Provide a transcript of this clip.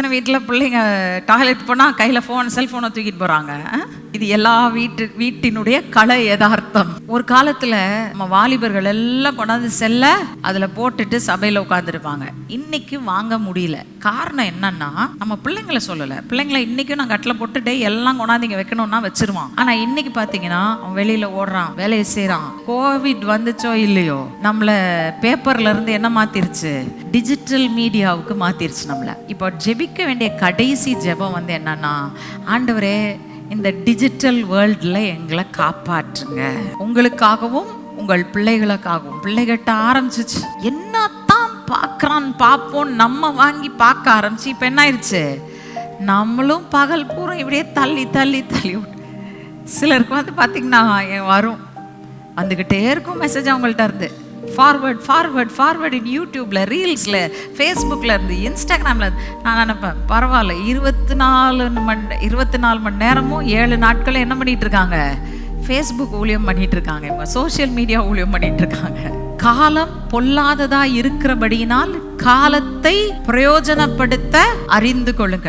எத்தனை வீட்டில் பிள்ளைங்க டாய்லெட் போனால் கையில் செல்ஃபோனை தூக்கிட்டு போகிறாங்க. இது எல்லா வீட்டினுடைய கலை யதார்த்தம். ஒரு காலத்தில் நம்ம வாலிபர்கள் எல்லாம் கொண்டாந்து செல்ல அதில் போட்டுட்டு சபையில் உட்காந்துருப்பாங்க. இன்னைக்கு வாங்க முடியல. காரணம் என்னன்னா, நம்ம பிள்ளைங்களை சொல்லலை, பிள்ளைங்களை இன்னைக்கும் நான் கட்டில் போட்டுட்டு எல்லாம் கொண்டாந்து இங்கே வைக்கணும்னா வச்சிருவான். ஆனால் இன்னைக்கு பார்த்தீங்கன்னா அவன் வெளியில் ஓடுறான், வேலையை செய்கிறான். கோவிட் வந்துச்சோ இல்லையோ, நம்மளை பேப்பர்ல இருந்து என்ன மாத்திருச்சு, டிஜிட்டல் மீடியாவுக்கு மாத்திருச்சு நம்மள. இப்போ ஜெபிக்க வேண்டிய கடைசி ஜெபம் என்னன்னா, ஆண்டவரே இந்த டிஜிட்டல் வேர்ல்ட்ல எங்களை காப்பாற்றுங்க. உங்களுக்காகவும் உங்கள் பிள்ளைகளுக்காகவும். பிள்ளைகிட்ட ஆரம்பிச்சிச்சு, என்னத்தான் பார்க்கறான்னு பார்ப்போம், நம்ம வாங்கி பார்க்க ஆரம்பிச்சு இப்போ என்ன ஆயிடுச்சு, நம்மளும் பகல் பூரா இப்படியே தள்ளி தள்ளி தள்ளி. சிலருக்கு பார்த்தீங்கன்னா வரும், வந்துக்கிட்டே இருக்கும் மெசேஜ் அவங்கள்ட்ட இருந்து. ஃபார்வர்ட் ஃபார்வர்ட் ஃபார்வர்ட் இன் யூடியூப்ல, ரீல்ஸ்ல, ஃபேஸ்புக்கில் இருந்து, இன்ஸ்டாகிராமில் இருந்து. நான் நினைப்பேன், பரவாயில்ல, 24 மணி நேரமும் 7 நாட்களும் என்ன பண்ணிட்டு இருக்காங்க, ஃபேஸ்புக் ஊழியம் பண்ணிட்டு இருக்காங்க, இவங்க சோஷியல் மீடியா ஊழியம் பண்ணிட்டு இருக்காங்க. காலம் பொல்லாததா இருக்கிறபடியினால் காலத்தை பிரயோஜனப்படுத்த அறிந்து கொள்ளுங்கள்.